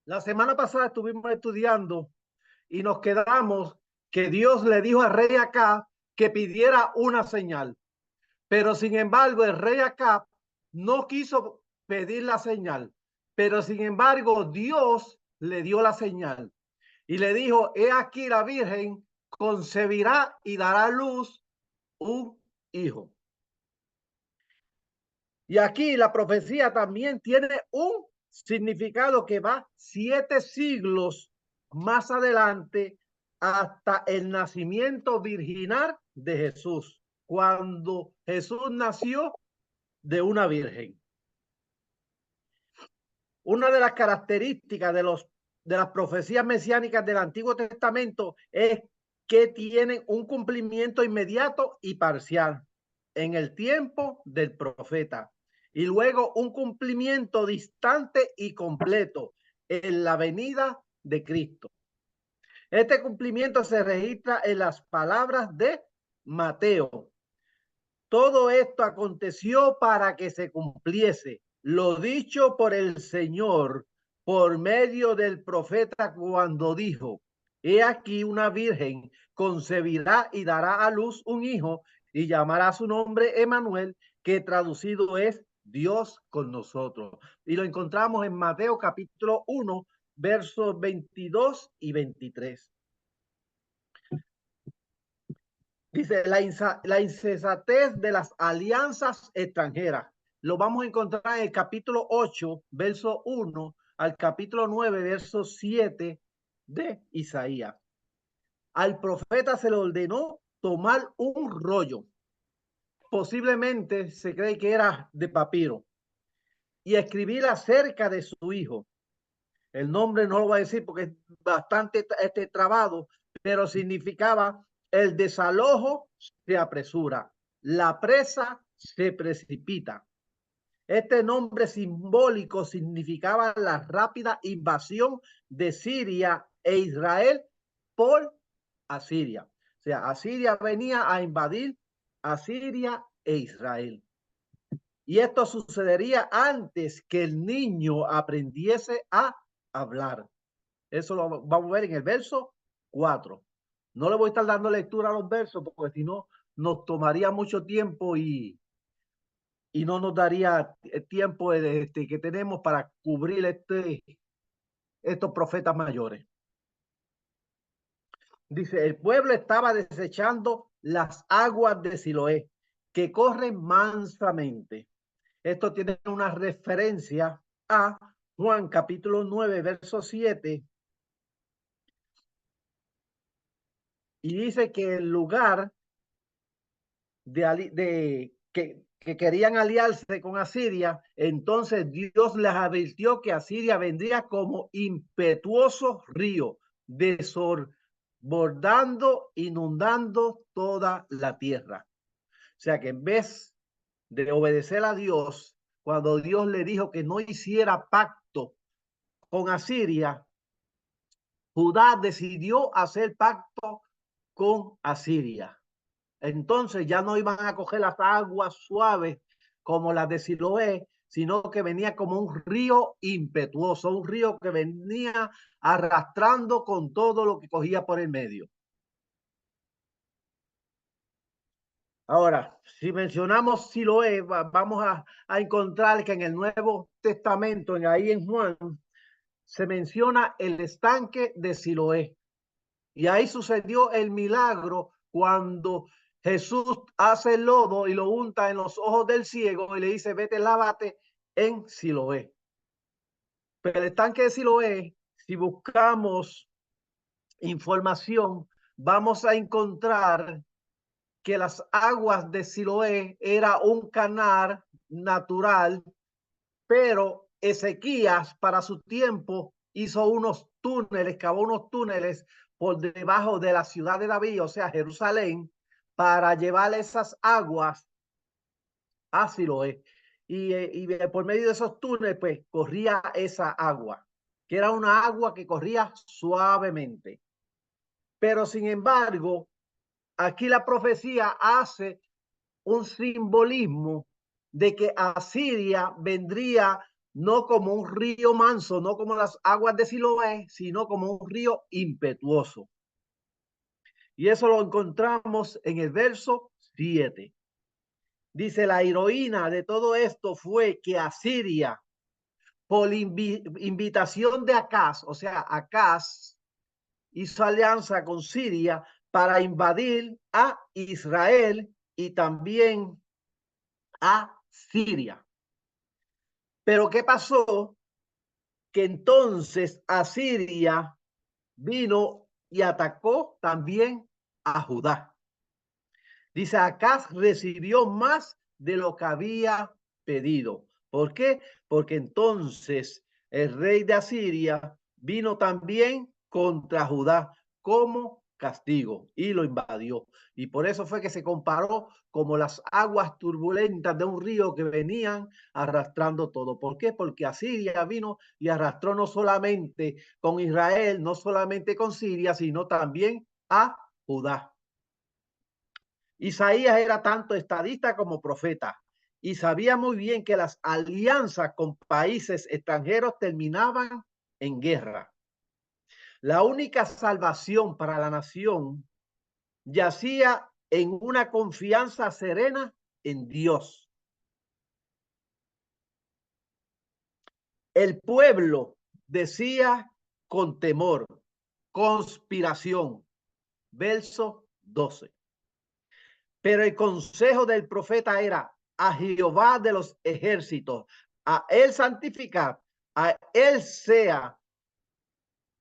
La semana pasada estuvimos estudiando y nos quedamos que Dios le dijo al rey Acab que pidiera una señal. Pero sin embargo, el rey Acab no quiso pedir la señal. Pero sin embargo, Dios le dio la señal y le dijo: he aquí la virgen concebirá y dará a luz un hijo. Y aquí la profecía también tiene un significado que va 7 siglos más adelante hasta el nacimiento virginal de Jesús, cuando Jesús nació de una virgen. Una de las características de las profecías mesiánicas del Antiguo Testamento es que tienen un cumplimiento inmediato y parcial en el tiempo del profeta, y luego un cumplimiento distante y completo en la venida de Cristo. Este cumplimiento se registra en las palabras de Mateo: todo esto aconteció para que se cumpliese lo dicho por el Señor por medio del profeta, cuando dijo: he aquí una virgen concebirá y dará a luz un hijo y llamará su nombre Emmanuel, que traducido es Dios con nosotros. Y lo encontramos en Mateo capítulo 1, versos 22 y 23. Dice la insensatez de las alianzas extranjeras. Lo vamos a encontrar en el capítulo 8, verso 1 al capítulo 9, verso 7 de Isaías. Al profeta se le ordenó tomar un rollo, posiblemente se cree que era de papiro, y escribir acerca de su hijo. El nombre no lo voy a decir porque es bastante trabado, pero significaba: el desalojo se apresura, la presa se precipita. Este nombre simbólico significaba la rápida invasión de Siria e Israel por Asiria. O sea, Asiria venía a invadir a Siria e Israel. Y esto sucedería antes que el niño aprendiese a hablar. Eso lo vamos a ver en el verso 4. No le voy a estar dando lectura a los versos porque si no nos tomaría mucho tiempo y no nos daría el tiempo que tenemos para cubrir estos profetas mayores. Dice: el pueblo estaba desechando las aguas de Siloé, que corren mansamente. Esto tiene una referencia a Juan capítulo 9, verso 7. Y dice que el lugar que querían aliarse con Asiria, entonces Dios les advirtió que Asiria vendría como impetuoso río, desbordando, inundando toda la tierra. O sea que en vez de obedecer a Dios, cuando Dios le dijo que no hiciera pacto con Asiria, Judá decidió hacer pacto con Asiria. Entonces ya no iban a coger las aguas suaves como las de Siloé, sino que venía como un río impetuoso, un río que venía arrastrando con todo lo que cogía por el medio. Ahora, si mencionamos Siloé, vamos a encontrar que en el Nuevo Testamento, ahí en Juan, se menciona el estanque de Siloé. Y ahí sucedió el milagro cuando Jesús hace el lodo y lo unta en los ojos del ciego y le dice: vete, lávate en Siloé. Pero el estanque de Siloé, si buscamos información, vamos a encontrar que las aguas de Siloé era un canal natural, pero Ezequías para su tiempo hizo unos túneles, cavó unos túneles por debajo de la ciudad de David, o sea, Jerusalén, para llevar esas aguas a Siloé. Y por medio de esos túneles, pues corría esa agua, que era una agua que corría suavemente. Pero sin embargo, aquí la profecía hace un simbolismo de que Asiria vendría no como un río manso, no como las aguas de Siloé, sino como un río impetuoso. Y eso lo encontramos en el verso 7. Dice, la heroína de todo esto fue que Asiria, por invitación de Acaz, o sea, Acaz hizo alianza con Siria para invadir a Israel y también a Siria. Pero ¿qué pasó? Que entonces Asiria vino y atacó también a Judá. Dice, Acaz recibió más de lo que había pedido. ¿Por qué? Porque entonces el rey de Asiria vino también contra Judá como castigo y lo invadió. Y por eso fue que se comparó como las aguas turbulentas de un río que venían arrastrando todo. ¿Por qué? Porque Asiria vino y arrastró no solamente con Israel, no solamente con Siria, sino también a Judá. Isaías era tanto estadista como profeta y sabía muy bien que las alianzas con países extranjeros terminaban en guerra. La única salvación para la nación yacía en una confianza serena en Dios. El pueblo decía con temor, conspiración, verso 12. Pero el consejo del profeta era a Jehová de los ejércitos, a él santificar, a él sea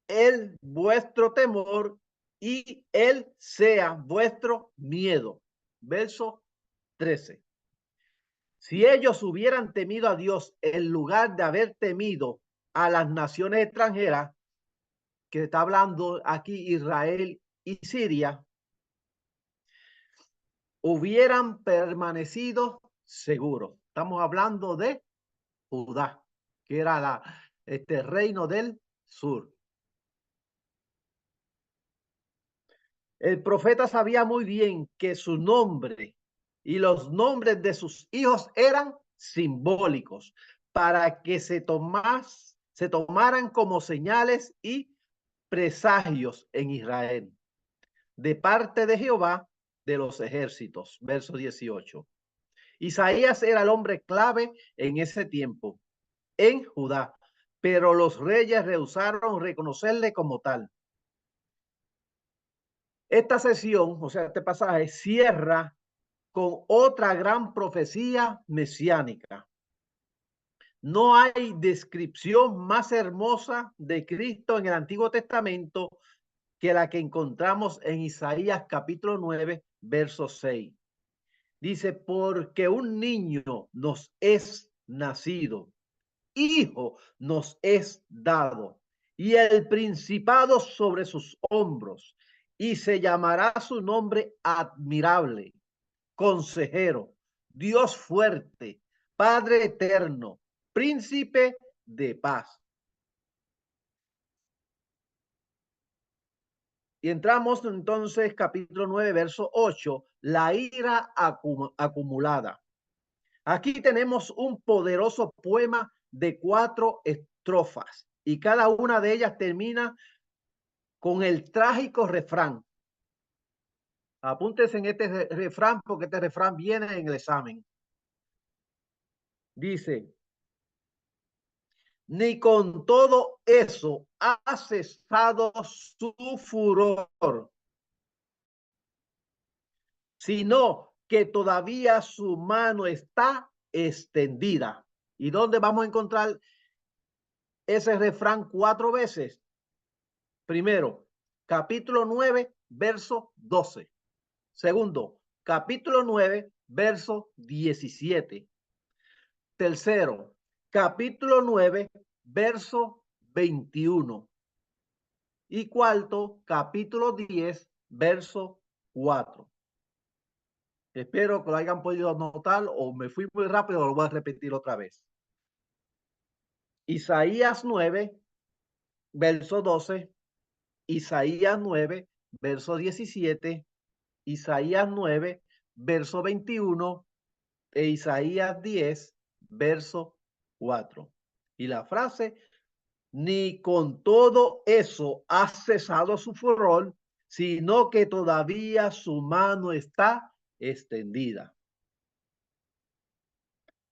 el vuestro temor y él sea vuestro miedo. Verso 13. Si ellos hubieran temido a Dios en lugar de haber temido a las naciones extranjeras, que está hablando aquí Israel y Siria, hubieran permanecido seguros. Estamos hablando de Judá, que era este reino del sur. El profeta sabía muy bien que su nombre y los nombres de sus hijos eran simbólicos para que se tomaran como señales y presagios en Israel de parte de Jehová de los ejércitos. Verso 18. Isaías era el hombre clave en ese tiempo en Judá, pero los reyes rehusaron reconocerle como tal. Esta sesión, o sea, este pasaje cierra con otra gran profecía mesiánica. No hay descripción más hermosa de Cristo en el Antiguo Testamento que la que encontramos en Isaías capítulo 9, verso 6. Dice, porque un niño nos es nacido, hijo nos es dado, y el principado sobre sus hombros, y se llamará su nombre admirable, consejero, Dios fuerte, Padre eterno, príncipe de paz. Y entramos entonces capítulo 9, verso 8, la ira acumulada. Aquí tenemos un poderoso poema de 4 estrofas y cada una de ellas termina con el trágico refrán. Apúntense en este refrán porque este refrán viene en el examen. Dice, ni con todo eso ha cesado su furor, sino que todavía su mano está extendida. ¿Y dónde vamos a encontrar ese refrán 4 veces? Primero, capítulo 9, verso 12. Segundo, capítulo 9, verso 17. Tercero, capítulo 9, verso 21. Y cuarto, capítulo 10, verso 4. Espero que lo hayan podido anotar o me fui muy rápido, lo voy a repetir otra vez. Isaías 9, verso 12, Isaías 9, verso 17, Isaías 9, verso 21 e Isaías 10, verso 4. Y la frase, ni con todo eso ha cesado su furor, sino que todavía su mano está extendida.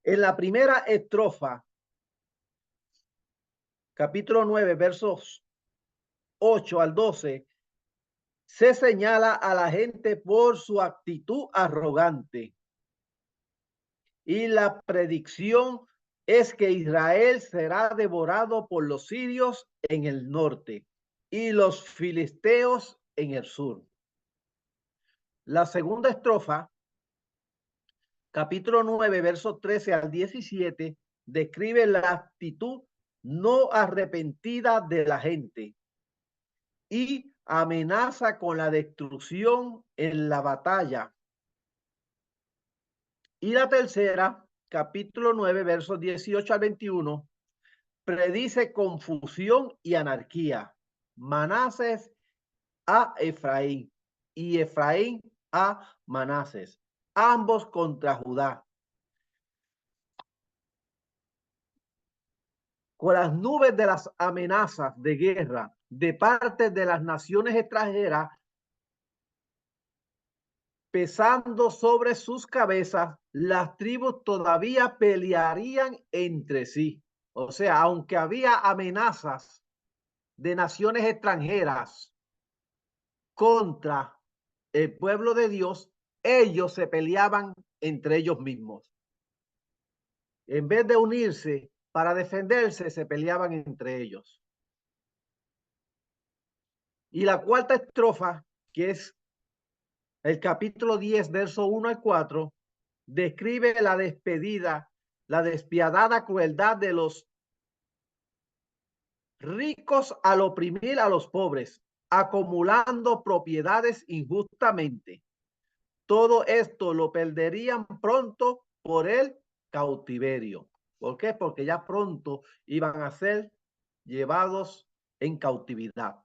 En la primera estrofa, capítulo 9, versos 8 al 12, se señala a la gente por su actitud arrogante. Y la predicción es que Israel será devorado por los sirios en el norte y los filisteos en el sur. La segunda estrofa, capítulo 9, versos 13 al 17, describe la actitud no arrepentida de la gente y amenaza con la destrucción en la batalla. Y la tercera, capítulo 9, versos 18 al 21, predice confusión y anarquía. Manasés a Efraín y Efraín a Manasés, ambos contra Judá. Con las nubes de las amenazas de guerra de parte de las naciones extranjeras pesando sobre sus cabezas, las tribus todavía pelearían entre sí. O sea, aunque había amenazas de naciones extranjeras contra el pueblo de Dios, ellos se peleaban entre ellos mismos. En vez de unirse para defenderse, se peleaban entre ellos. Y la cuarta estrofa, que es el capítulo 10, verso 1 al 4, describe la despedida, la despiadada crueldad de los ricos al oprimir a los pobres, acumulando propiedades injustamente. Todo esto lo perderían pronto por el cautiverio. ¿Por qué? Porque ya pronto iban a ser llevados en cautividad.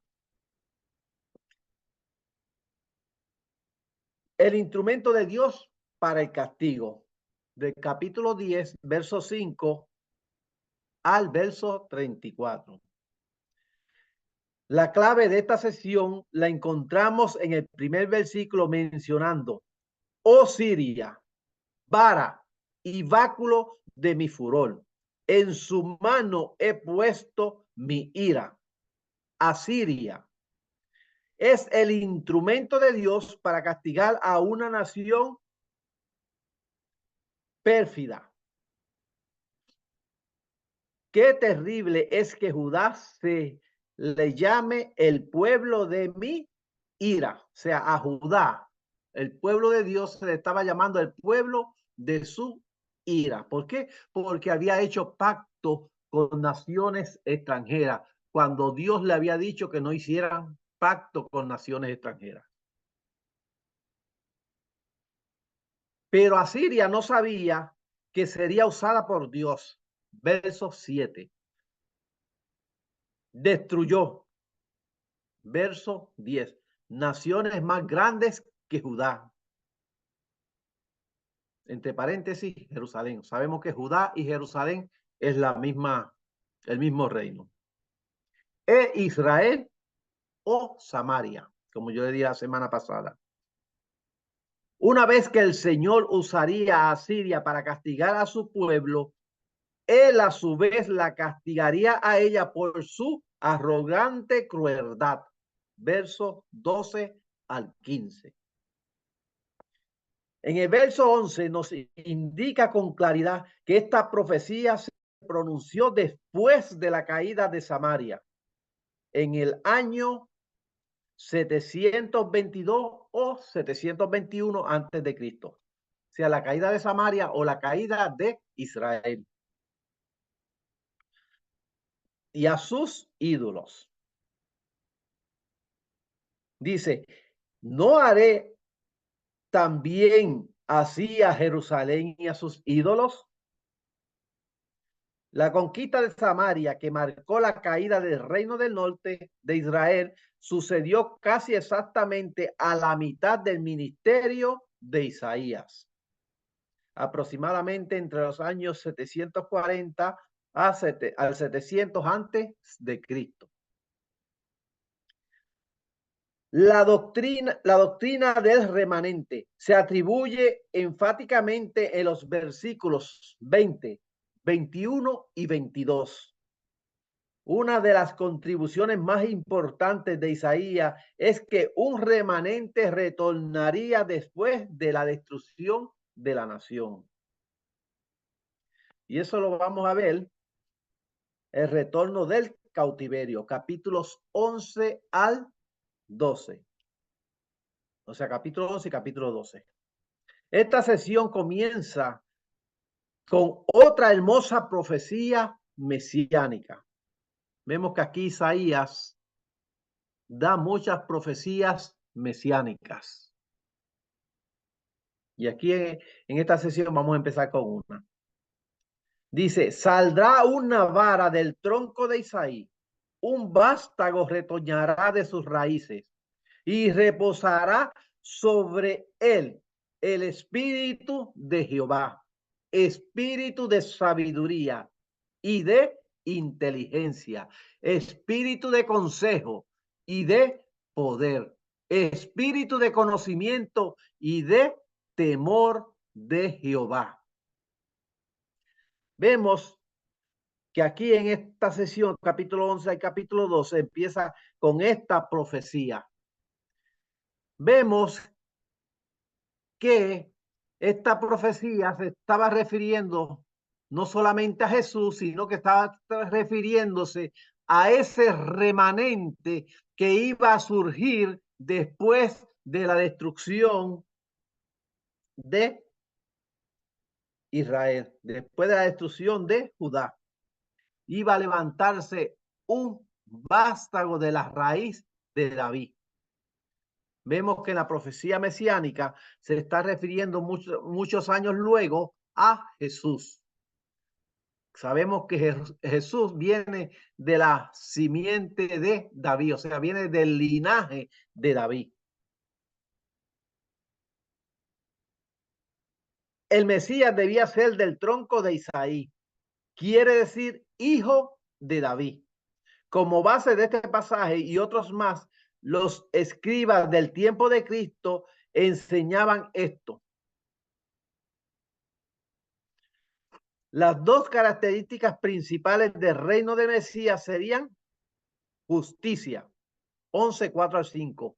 El instrumento de Dios para el castigo. Del capítulo 10, verso 5 al verso 34. La clave de esta sesión la encontramos en el primer versículo mencionando: oh Siria, vara y báculo de mi furor, en su mano he puesto mi ira. Asiria es el instrumento de Dios para castigar a una nación pérfida. Qué terrible es que Judá se le llame el pueblo de mi ira. O sea, a Judá, el pueblo de Dios, se le estaba llamando el pueblo de su ira. ¿Por qué? Porque había hecho pacto con naciones extranjeras, cuando Dios le había dicho que no hicieran pacto con naciones extranjeras. Pero Asiria no sabía que sería usada por Dios. Verso 7. Destruyó. Verso 10. Naciones más grandes que Judá. Entre paréntesis, Jerusalén. Sabemos que Judá y Jerusalén es el mismo reino. E Israel o Samaria, como yo le dije la semana pasada. Una vez que el Señor usaría a Siria para castigar a su pueblo, él a su vez la castigaría a ella por su arrogante crueldad. Versos 12 al 15. En el verso 11 nos indica con claridad que esta profecía se pronunció después de la caída de Samaria, en el año 722 o 721 antes de Cristo. O sea, la caída de Samaria o la caída de Israel. Y a sus ídolos. Dice, no haré también así a Jerusalén y a sus ídolos. La conquista de Samaria, que marcó la caída del reino del norte de Israel, sucedió casi exactamente a la mitad del ministerio de Isaías, aproximadamente entre los años 740 al 700 antes de Cristo. La doctrina del remanente se atribuye enfáticamente en los versículos 20, 21 y 22. Una de las contribuciones más importantes de Isaías es que un remanente retornaría después de la destrucción de la nación. Y eso lo vamos a ver, el retorno del cautiverio, capítulos 11 al 12. O sea, capítulo 11 y capítulo 12. Esta sesión comienza con otra hermosa profecía mesiánica. Vemos que aquí Isaías da muchas profecías mesiánicas. Y aquí en esta sesión vamos a empezar con una. Dice, saldrá una vara del tronco de Isaí, un vástago retoñará de sus raíces y reposará sobre él el espíritu de Jehová, espíritu de sabiduría y de inteligencia, espíritu de consejo y de poder, espíritu de conocimiento y de temor de Jehová. Vemos que aquí en esta sesión, capítulo 11 y capítulo 12, empieza con esta profecía. Vemos que esta profecía se estaba refiriendo no solamente a Jesús, sino que estaba refiriéndose a ese remanente que iba a surgir después de la destrucción de Israel, después de la destrucción de Judá. Iba a levantarse un vástago de la raíz de David. Vemos que en la profecía mesiánica se está refiriendo muchos años luego a Jesús. Sabemos que Jesús viene de la simiente de David, o sea, viene del linaje de David. El Mesías debía ser del tronco de Isaí, quiere decir hijo de David. Como base de este pasaje y otros más, los escribas del tiempo de Cristo enseñaban esto. Las dos características principales del reino de Mesías serían justicia, 11, 4 al 5,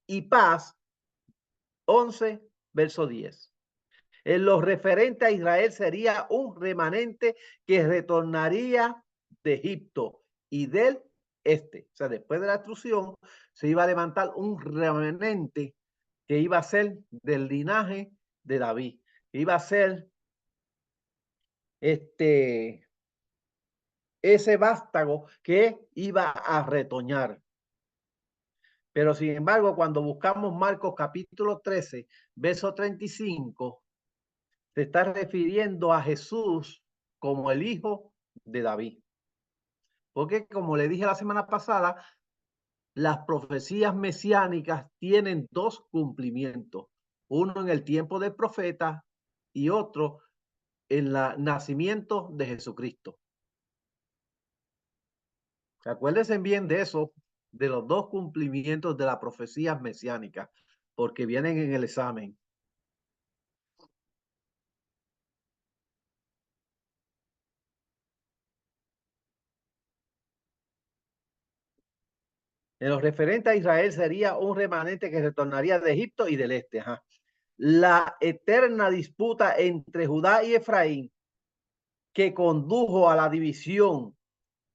y paz, 11, verso 10. En lo referente a Israel sería un remanente que retornaría de Egipto y del este. O sea, después de la destrucción se iba a levantar un remanente que iba a ser del linaje de David. Iba a ser ese vástago que iba a retoñar. Pero sin embargo, cuando buscamos Marcos capítulo 13, verso 35, se está refiriendo a Jesús como el hijo de David. Porque como le dije la semana pasada, las profecías mesiánicas tienen dos cumplimientos. Uno en el tiempo del profeta y otro en el nacimiento de Jesucristo. Acuérdense bien de eso, de los dos cumplimientos de las profecías mesiánicas, porque vienen en el examen. En lo referente a Israel sería un remanente que retornaría de Egipto y del este. Ajá. La eterna disputa entre Judá y Efraín que condujo a la división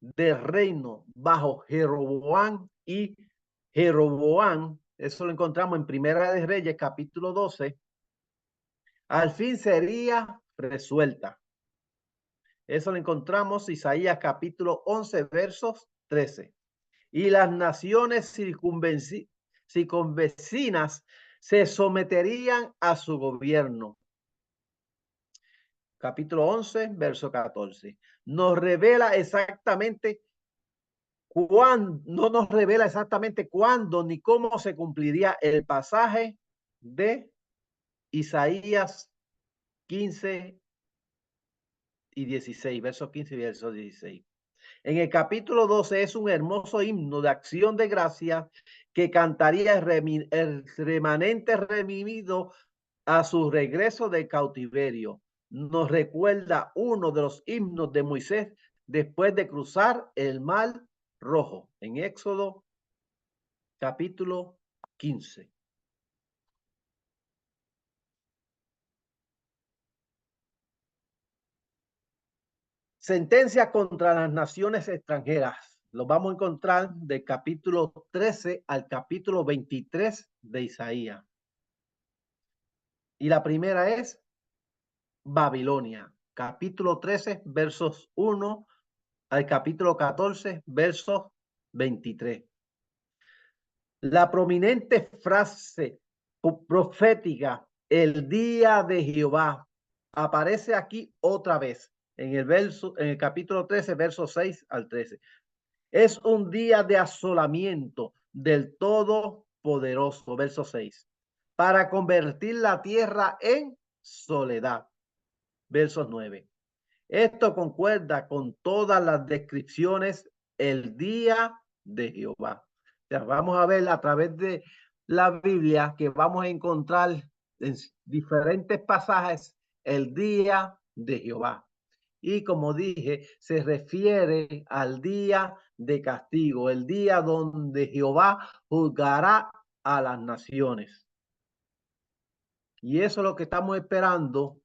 del reino bajo Jeroboam y Jeroboam, eso lo encontramos en Primera de Reyes, capítulo 12, al fin sería resuelta. Eso lo encontramos en Isaías capítulo 11, versos 13. Y las naciones circunvecinas se someterían a su gobierno. Capítulo 11, verso 14. Nos revela exactamente cuándo, no nos revela exactamente cuándo ni cómo se cumpliría el pasaje de Isaías 15, y 16, verso 15 y verso 16. En el capítulo 12 es un hermoso himno de acción de gracia que cantaría el remanente redimido a su regreso del cautiverio. Nos recuerda uno de los himnos de Moisés después de cruzar el Mar Rojo en Éxodo capítulo 15. Sentencia contra las naciones extranjeras. Lo vamos a encontrar del capítulo 13 al capítulo 23 de Isaías. Y la primera es Babilonia, capítulo 13, versos 1 al capítulo 14, versos 23. La prominente frase profética, el día de Jehová, aparece aquí otra vez en el capítulo 13, versos 6 al 13. Es un día de asolamiento del Todopoderoso, verso 6, para convertir la tierra en soledad, versos 9. Esto concuerda con todas las descripciones el día de Jehová. O sea, vamos a ver a través de la Biblia que vamos a encontrar en diferentes pasajes el día de Jehová. Y como dije, se refiere al día de castigo, el día donde Jehová juzgará a las naciones. Y eso es lo que estamos esperando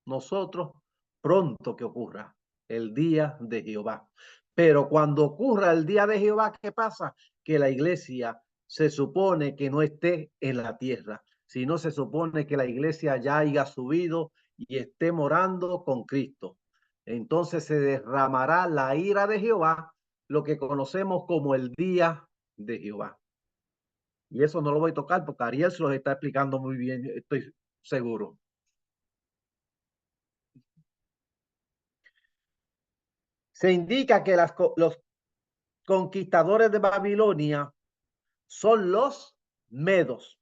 nosotros pronto que ocurra, el día de Jehová. Pero cuando ocurra el día de Jehová, ¿qué pasa? Que la iglesia se supone que no esté en la tierra, sino se supone que la iglesia ya haya subido y esté morando con Cristo. Entonces se derramará la ira de Jehová, lo que conocemos como el día de Jehová. Y eso no lo voy a tocar porque Ariel se los está explicando muy bien, estoy seguro. Se indica que los conquistadores de Babilonia son los medos.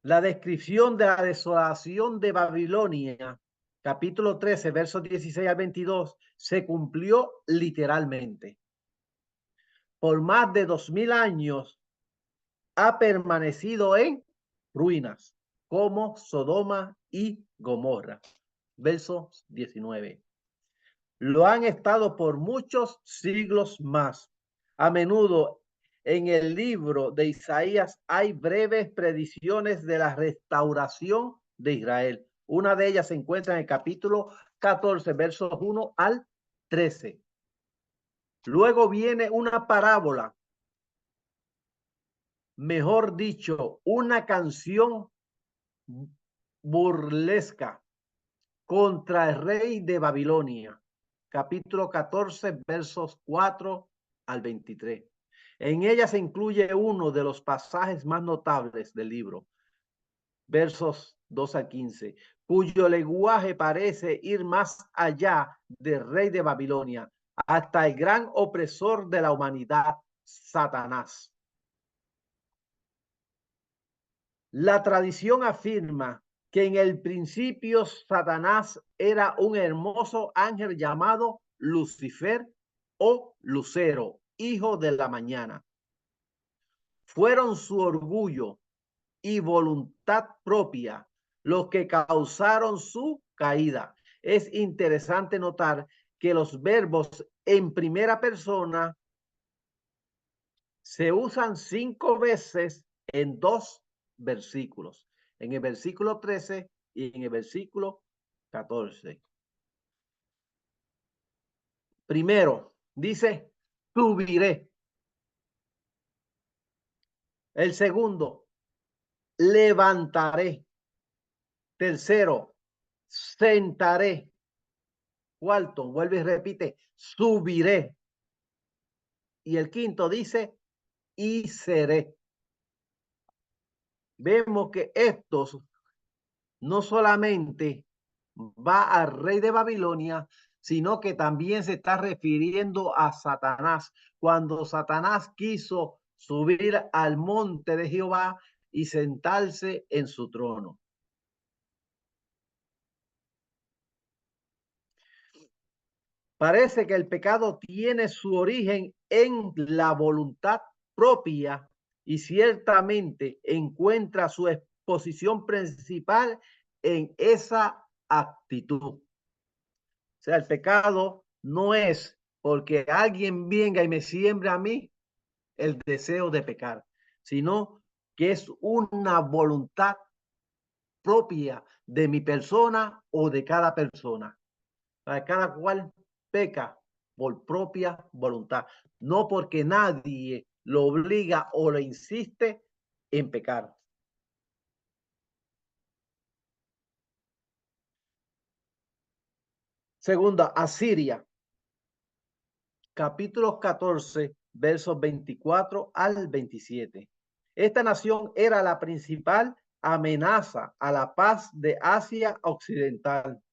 La descripción de la desolación de Babilonia, capítulo 13, versos 16 al 22, se cumplió literalmente. Por más de 2000 años ha permanecido en ruinas, como Sodoma y Gomorra. Versos 19. Lo han estado por muchos siglos más. A menudo en el libro de Isaías hay breves predicciones de la restauración de Israel. Una de ellas se encuentra en el capítulo 14, versos 1 al 13. Luego viene una parábola, mejor dicho, una canción burlesca contra el rey de Babilonia. Capítulo 14, versos 4 al 23. En ella se incluye uno de los pasajes más notables del libro, versos 2 al 15, cuyo lenguaje parece ir más allá del rey de Babilonia, hasta el gran opresor de la humanidad, Satanás. La tradición afirma que en el principio Satanás era un hermoso ángel llamado Lucifer o Lucero, hijo de la mañana. Fueron su orgullo y voluntad propia los que causaron su caída. Es interesante notar que los verbos en primera persona se usan 5 veces en 2 versículos, en el versículo 13 y en el versículo 14. Primero, dice, subiré. El segundo, levantaré. Tercero, sentaré. Cuarto, vuelve y repite, subiré. Y el quinto dice, y seré. Vemos que estos no solamente va al rey de Babilonia, sino que también se está refiriendo a Satanás, cuando Satanás quiso subir al monte de Jehová y sentarse en su trono. Parece que el pecado tiene su origen en la voluntad propia y ciertamente encuentra su exposición principal en esa actitud. O sea, el pecado no es porque alguien venga y me siembre a mí el deseo de pecar, sino que es una voluntad propia de mi persona o de cada persona. Cada cual peca por propia voluntad, no porque nadie lo obliga o le insiste en pecar. Segunda, Asiria, capítulo 14, versos 24 al 27. Esta nación era la principal amenaza a la paz de Asia Occidental.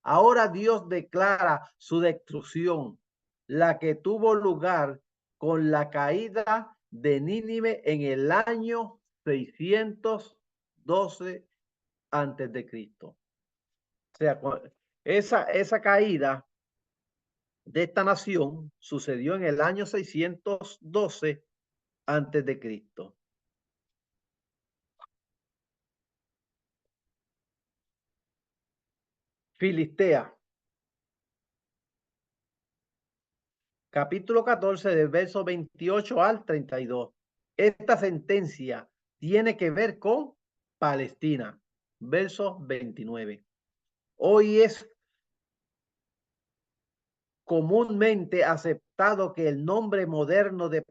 Ahora Dios declara su destrucción, la que tuvo lugar con la caída de Nínive en el año 612 antes de Cristo. O sea, esa caída de esta nación sucedió en el año 612 antes de Cristo. Filistea, capítulo 14, del verso 28 al 32. Esta sentencia tiene que ver con Palestina, verso 29. Hoy es comúnmente aceptado que el nombre moderno de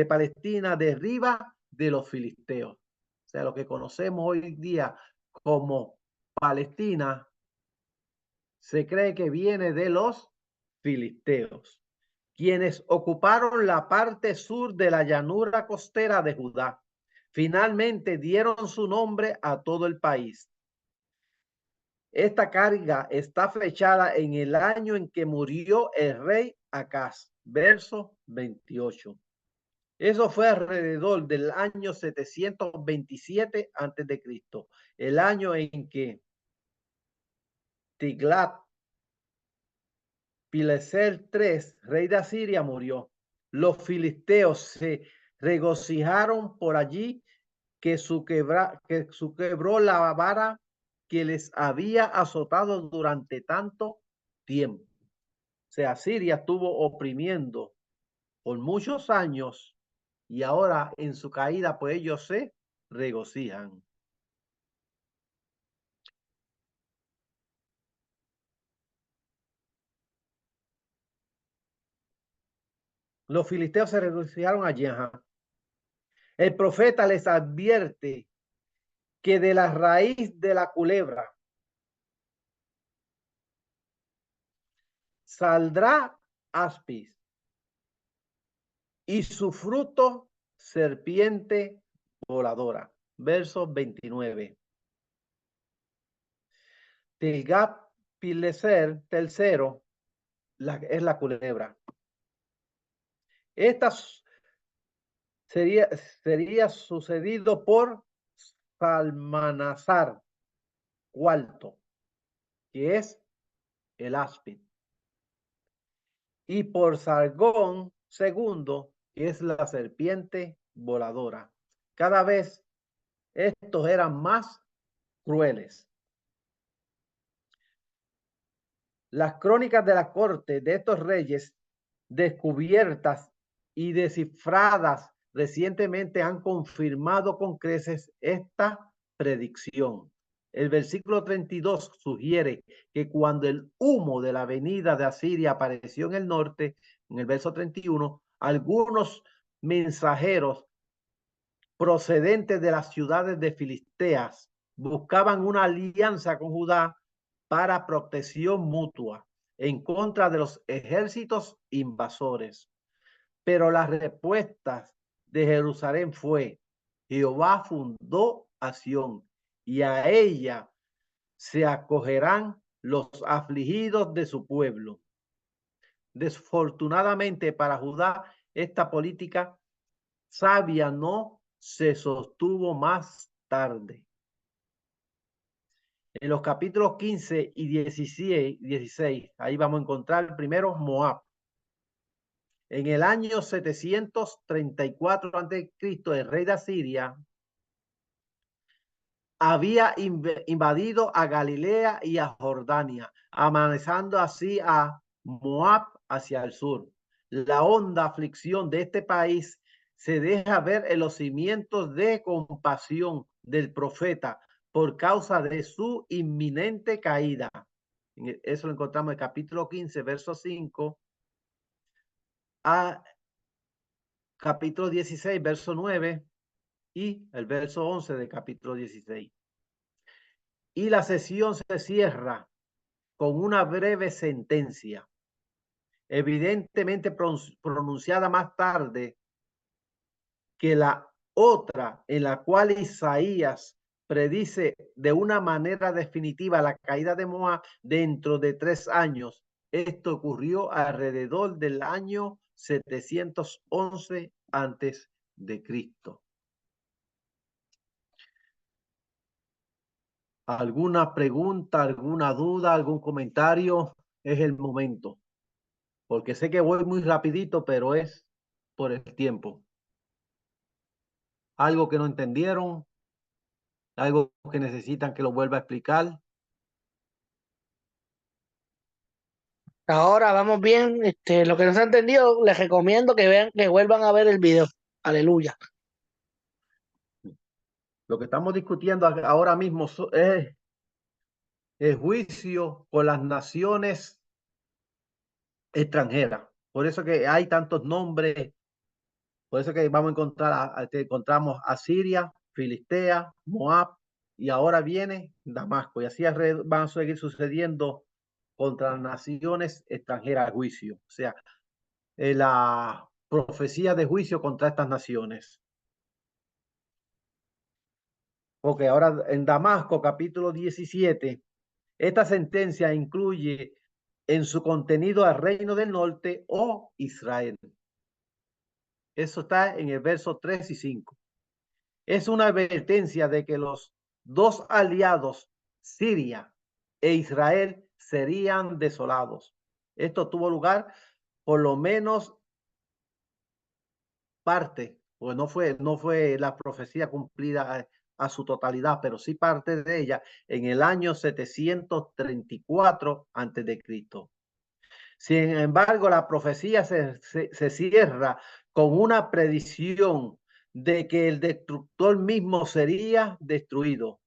Palestina deriva de los filisteos. O sea, lo que conocemos hoy día como Palestina se cree que viene de los filisteos, quienes ocuparon la parte sur de la llanura costera de Judá. Finalmente dieron su nombre a todo el país. Esta carga está fechada en el año en que murió el rey Acaz, verso 28. Eso fue alrededor del año 727 antes de Cristo, el año en que Tiglat Pileser III, rey de Asiria, murió. Los filisteos se regocijaron por allí que quebró la vara que les había azotado durante tanto tiempo. O sea, Siria estuvo oprimiendo por muchos años y ahora en su caída, pues ellos se regocijan. Los filisteos se regocijaron allí. El profeta les advierte que de la raíz de la culebra saldrá aspis y su fruto serpiente voladora. Verso 29. Tilgat Pileser tercero es la culebra. Esta sería sucedido por Salmanasar cuarto, que es el áspid, y por Sargón segundo, que es la serpiente voladora. Cada vez estos eran más crueles. Las crónicas de la corte de estos reyes descubiertas y descifradas recientemente han confirmado con creces esta predicción. El versículo 32 sugiere que cuando el humo de la venida de Asiria apareció en el norte, en el verso 31, algunos mensajeros procedentes de las ciudades de Filisteas buscaban una alianza con Judá para protección mutua en contra de los ejércitos invasores. Pero la respuesta de Jerusalén fue: Jehová fundó a Sión y a ella se acogerán los afligidos de su pueblo. Desfortunadamente para Judá, esta política sabia no se sostuvo más tarde. En los capítulos 15 y 16, ahí vamos a encontrar primero Moab. En el año 734 a.C., el rey de Asiria había invadido a Galilea y a Jordania, amenazando así a Moab hacia el sur. La honda aflicción de este país se deja ver en los cimientos de compasión del profeta por causa de su inminente caída. Eso lo encontramos en el capítulo 15, verso 5 a capítulo 16, verso 9 y el verso 11 del capítulo 16. Y la sesión se cierra con una breve sentencia, evidentemente pronunciada más tarde que la otra, en la cual Isaías predice de una manera definitiva la caída de Moab dentro de 3 años. Esto ocurrió alrededor del año 711 antes de Cristo. ¿Alguna pregunta, alguna duda, algún comentario? Es el momento, porque sé que voy muy rapidito, pero es por el tiempo. Algo que no entendieron, algo que necesitan que lo vuelva a explicar. Ahora vamos bien. Lo que no se ha entendido, les recomiendo que vean, que vuelvan a ver el video. Aleluya. Lo que estamos discutiendo ahora mismo es el juicio por las naciones extranjeras. Por eso que hay tantos nombres. Por eso que vamos a encontrar, encontramos a Siria, Filistea, Moab, y ahora viene Damasco. Y así van a seguir sucediendo contra las naciones extranjeras al juicio. O sea, la profecía de juicio contra estas naciones. Porque ahora en Damasco, capítulo 17, esta sentencia incluye en su contenido al reino del norte o Israel. Eso está en el verso 3 y 5. Es una advertencia de que los dos aliados, Siria e Israel, serían desolados. Esto tuvo lugar por lo menos parte, pues no fue la profecía cumplida a su totalidad, pero sí parte de ella en el año 734 antes de Cristo. Sin embargo, la profecía se cierra con una predicción de que el destructor mismo sería destruido.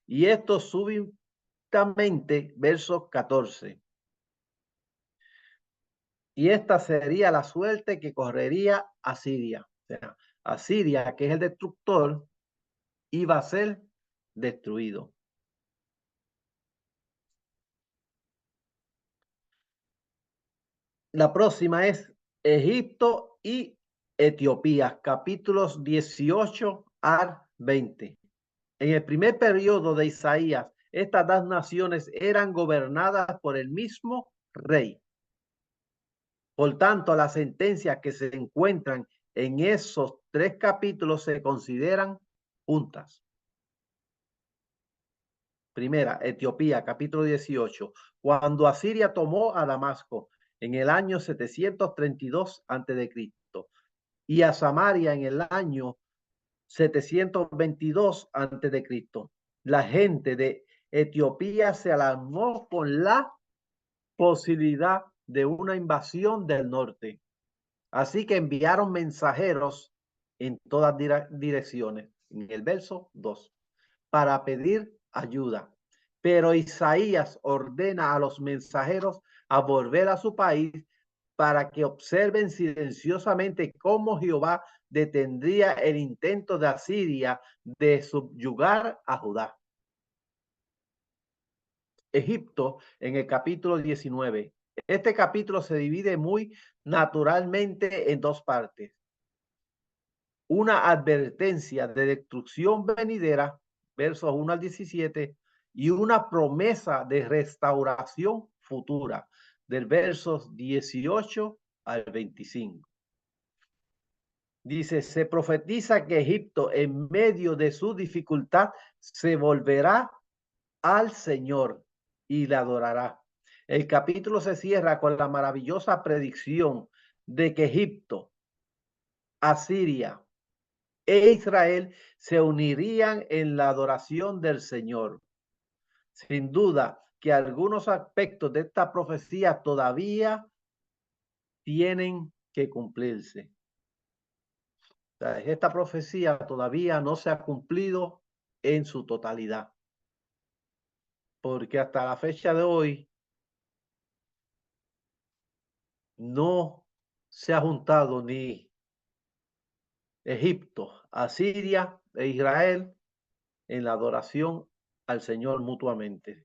Y esto súbitamente, verso 14. Y esta sería la suerte que correría a Siria. O sea, Asiria, que es el destructor, iba a ser destruido. La próxima es Egipto y Etiopía, capítulos 18 al 20. En el primer periodo de Isaías, estas dos naciones eran gobernadas por el mismo rey. Por tanto, las sentencias que se encuentran en esos 3 capítulos se consideran juntas. Primera, Etiopía, capítulo 18. Cuando Asiria tomó a Damasco en el año 732 a.C. y a Samaria en el año 722 a.C. La gente de Etiopía se alarmó con la posibilidad de una invasión del norte. Así que enviaron mensajeros en todas direcciones, en el verso 2, para pedir ayuda. Pero Isaías ordena a los mensajeros a volver a su país para que observen silenciosamente cómo Jehová detendría el intento de Asiria de subyugar a Judá. Egipto en el capítulo 19. Este capítulo se divide muy naturalmente en 2 partes. Una advertencia de destrucción venidera, versos 1 al 17, y una promesa de restauración futura, del versos 18 al 25. Dice, se profetiza que Egipto en medio de su dificultad se volverá al Señor y le adorará. El capítulo se cierra con la maravillosa predicción de que Egipto, Asiria e Israel se unirían en la adoración del Señor. Sin duda que algunos aspectos de esta profecía todavía tienen que cumplirse. O sea, esta profecía todavía no se ha cumplido en su totalidad, porque hasta la fecha de hoy no se ha juntado ni Egipto, Asiria e Israel en la adoración al Señor mutuamente.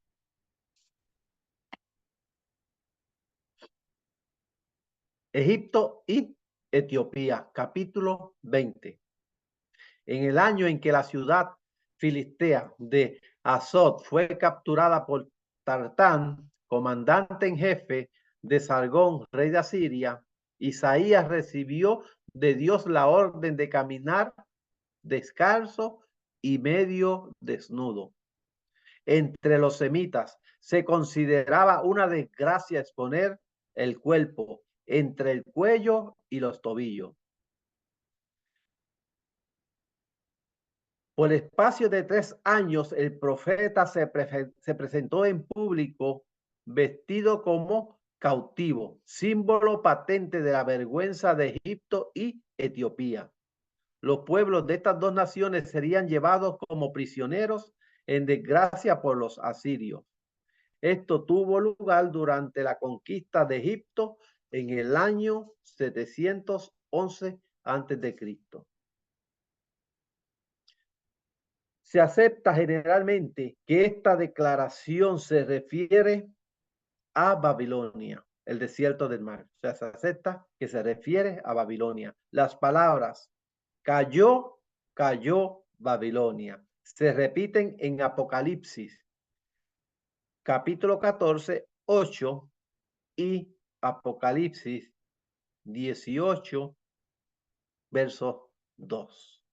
Egipto y Etiopía, capítulo 20. En el año en que la ciudad filistea de Azot fue capturada por Tartán, comandante en jefe de Sargón, rey de Asiria, Isaías recibió de Dios la orden de caminar descalzo y medio desnudo. Entre los semitas se consideraba una desgracia exponer el cuerpo entre el cuello y los tobillos. Por espacio de 3 años, el profeta se presentó en público vestido como cautivo, símbolo patente de la vergüenza de Egipto y Etiopía. Los pueblos de estas dos naciones serían llevados como prisioneros en desgracia por los asirios. Esto tuvo lugar durante la conquista de Egipto en el año 711 a.C. Se acepta generalmente que esta declaración se refiere a Babilonia, el desierto del mar. O sea, se acepta que se refiere a Babilonia. Las palabras cayó, cayó Babilonia se repiten en Apocalipsis, capítulo 14, 8 y Apocalipsis 18, verso 2.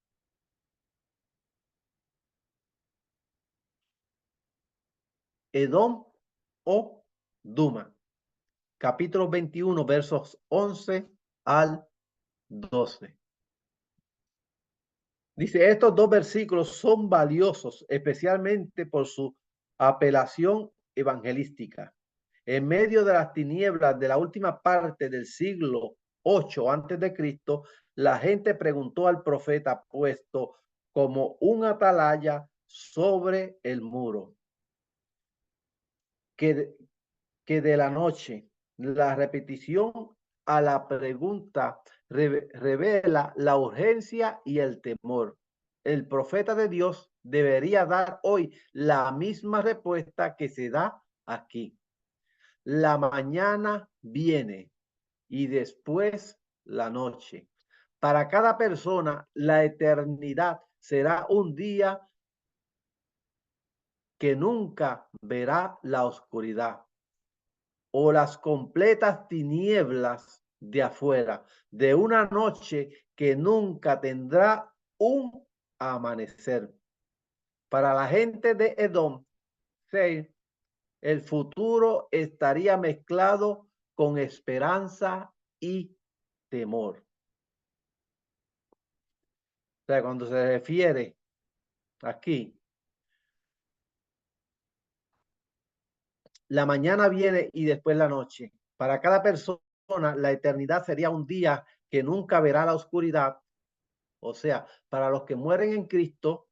Edom o Duma, capítulo 21, versos 11 al 12. Dice, estos dos versículos son valiosos, especialmente por su apelación evangelística. En medio de las tinieblas de la última parte del siglo 8 antes de Cristo, la gente preguntó al profeta puesto como un atalaya sobre el muro, que de la noche. La repetición a la pregunta revela la urgencia y el temor. El profeta de Dios debería dar hoy la misma respuesta que se da aquí. La mañana viene y después la noche. Para cada persona, la eternidad será un día que nunca verá la oscuridad o las completas tinieblas de afuera, de una noche que nunca tendrá un amanecer. Para la gente de Edom, el futuro estaría mezclado con esperanza y temor. O sea, cuando se refiere aquí, la mañana viene y después la noche. Para cada persona, la eternidad sería un día que nunca verá la oscuridad. O sea, para los que mueren en Cristo,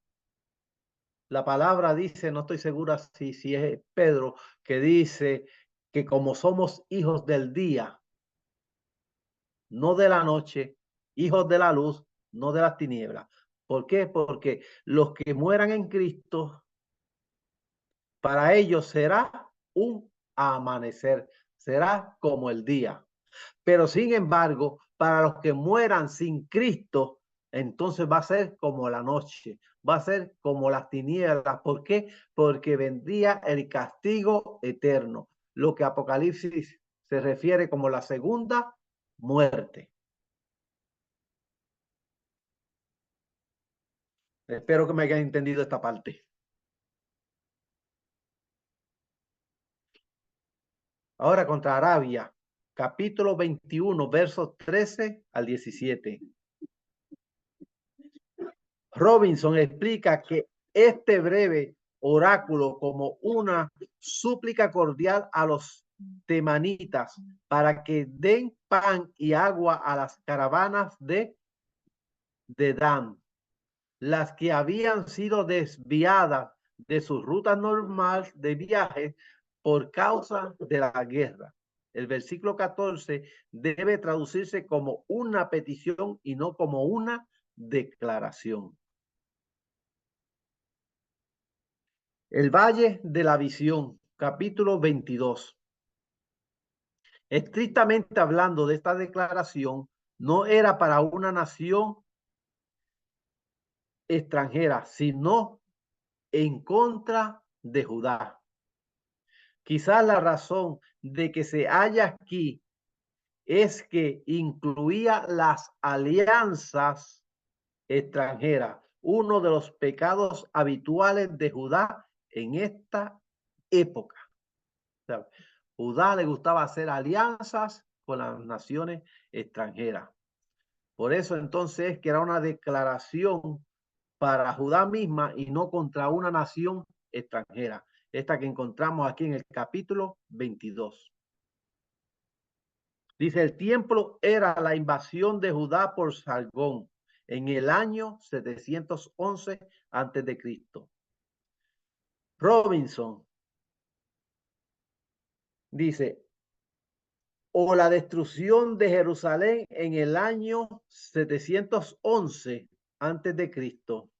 la palabra dice, no estoy segura si es Pedro, que dice que como somos hijos del día, no de la noche, hijos de la luz, no de las tinieblas. ¿Por qué? Porque los que mueran en Cristo, para ellos será un amanecer, será como el día. Pero sin embargo, para los que mueran sin Cristo, entonces va a ser como la noche, va a ser como las tinieblas. ¿Por qué? Porque vendría el castigo eterno, lo que Apocalipsis se refiere como la segunda muerte. Espero que me hayan entendido esta parte. Ahora contra Arabia, capítulo 21, versos 13 al 17. Robinson explica que este breve oráculo como una súplica cordial a los temanitas para que den pan y agua a las caravanas de Dan, las que habían sido desviadas de su ruta normal de viaje por causa de la guerra. El versículo 14 debe traducirse como una petición y no como una declaración. El Valle de la Visión, capítulo 22. Estrictamente hablando de esta declaración, no era para una nación extranjera, sino en contra de Judá. Quizás la razón de que se halla aquí es que incluía las alianzas extranjeras, uno de los pecados habituales de Judá en esta época. O sea, Judá le gustaba hacer alianzas con las naciones extranjeras. Por eso entonces es que era una declaración para Judá misma y no contra una nación extranjera. Esta que encontramos aquí en el capítulo 22. Dice, el tiempo era la invasión de Judá por Sargón en el año 711 antes de Cristo. Robinson dice, o la destrucción de Jerusalén en el año 711 antes de Cristo.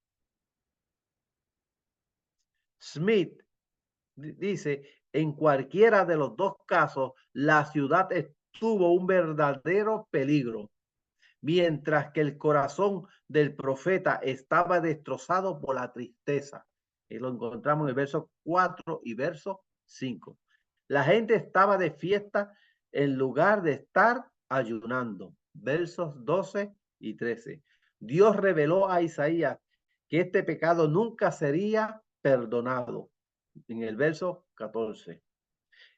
Smith dice, en cualquiera de los dos casos, la ciudad estuvo un verdadero peligro, mientras que el corazón del profeta estaba destrozado por la tristeza. Y lo encontramos en el verso 4 y verso 5. La gente estaba de fiesta en lugar de estar ayunando. Versos 12 y 13. Dios reveló a Isaías que este pecado nunca sería perdonado. En el verso 14.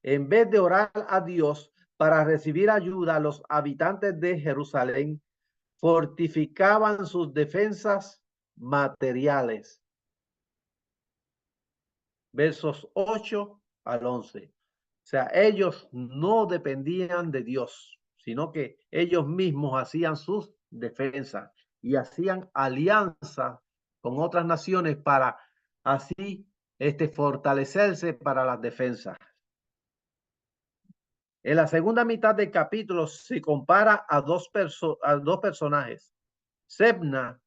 En vez de orar a Dios para recibir ayuda, los habitantes de Jerusalén fortificaban sus defensas materiales. Versos 8 al 11. O sea, ellos no dependían de Dios, sino que ellos mismos hacían sus defensas y hacían alianzas con otras naciones para así fortalecerse para las defensas. En la segunda mitad del capítulo se compara a dos personajes. Sebna,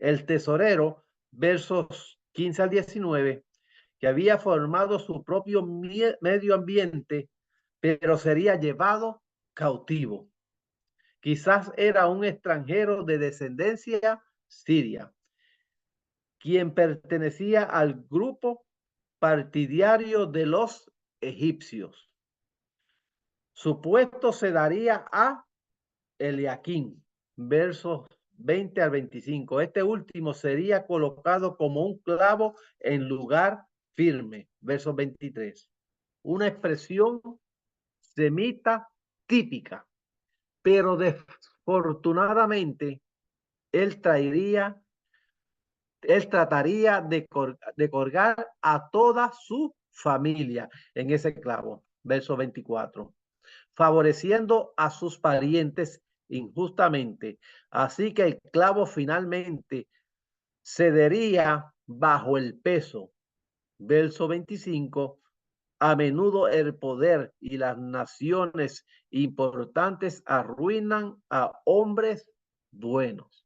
el tesorero, versos 15 al 19, que había formado su propio medio ambiente, pero sería llevado cautivo. Quizás era un extranjero de descendencia siria, quien pertenecía al grupo partidario de los egipcios. Su puesto se daría a Eliaquín, versos 20 al 25. Este último sería colocado como un clavo en lugar firme, versos 23. Una expresión semita típica, pero desafortunadamente él trataría de colgar a toda su familia en ese clavo, verso 24, favoreciendo a sus parientes injustamente. Así que el clavo finalmente cedería bajo el peso. Verso 25. A menudo el poder y las naciones importantes arruinan a hombres buenos.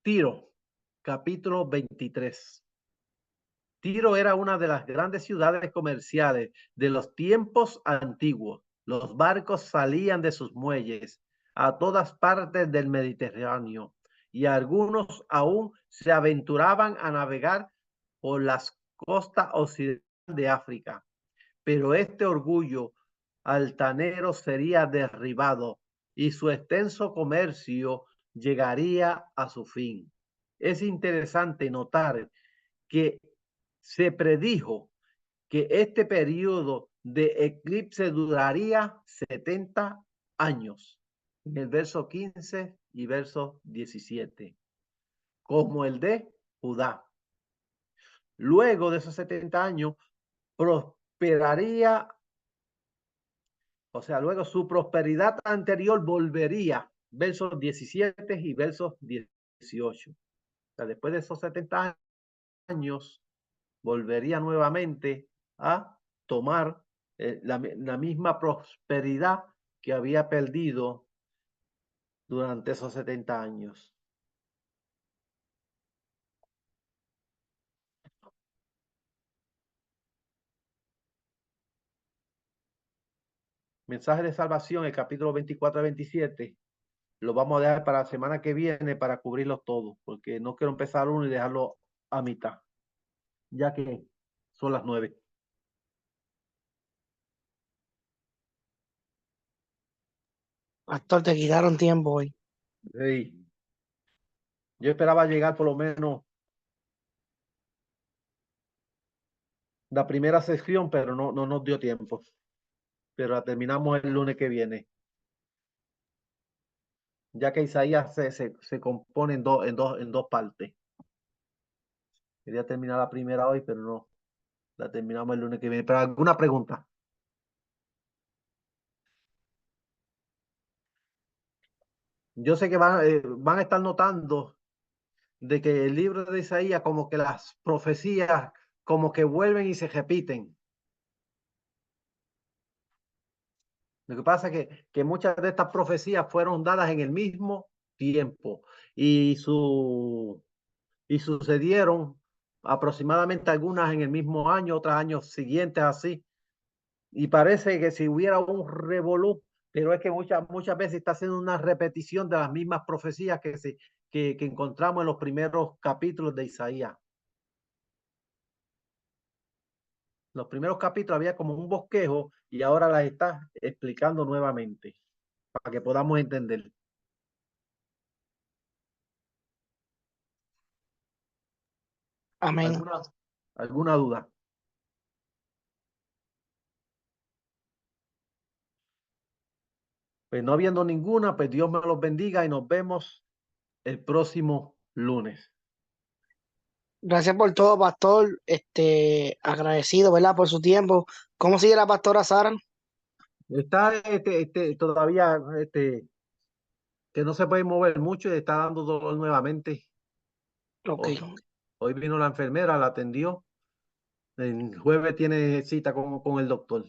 Tiro, capítulo 23. Tiro era una de las grandes ciudades comerciales de los tiempos antiguos. Los barcos salían de sus muelles a todas partes del Mediterráneo y algunos aún se aventuraban a navegar por las costas occidentales de África. Pero este orgullo altanero sería derribado y su extenso comercio llegaría a su fin. Es interesante notar que se predijo que este periodo de eclipse duraría 70 años, en el verso 15 y verso 17, como el de Judá. Luego de esos 70 años, prosperaría, o sea, luego su prosperidad anterior volvería, versos 17 y versos 18. O sea, después de esos 70 años, volvería nuevamente a tomar la misma prosperidad que había perdido durante esos 70 años. Mensaje de salvación, el capítulo 24 a 27, lo vamos a dejar para la semana que viene para cubrirlos todos, porque no quiero empezar uno y dejarlo a mitad, ya que son las 9. Pastor, te quitaron tiempo hoy. Sí. Yo esperaba llegar por lo menos la primera sección, pero no nos dio tiempo. Pero la terminamos el lunes que viene, ya que Isaías se compone en dos partes. Quería terminar la primera hoy, pero no, la terminamos el lunes que viene. Pero ¿alguna pregunta? Yo sé que van a estar notando de que el libro de Isaías, como que las profecías, como que vuelven y se repiten. Lo que pasa es que muchas de estas profecías fueron dadas en el mismo tiempo y, y sucedieron aproximadamente algunas en el mismo año, otras años siguientes así. Y parece que si hubiera un revolú, pero es que muchas veces está haciendo una repetición de las mismas profecías que encontramos en los primeros capítulos de Isaías. Los primeros capítulos había como un bosquejo y ahora las está explicando nuevamente para que podamos entender. Amén. ¿Alguna duda? Pues no habiendo ninguna, pues Dios me los bendiga y nos vemos el próximo lunes. Gracias por todo, pastor. Agradecido, ¿verdad? Por su tiempo. ¿Cómo sigue la pastora Sara? Está todavía que no se puede mover mucho y está dando dolor nuevamente. Ok. Hoy vino la enfermera, la atendió. El jueves tiene cita con el doctor.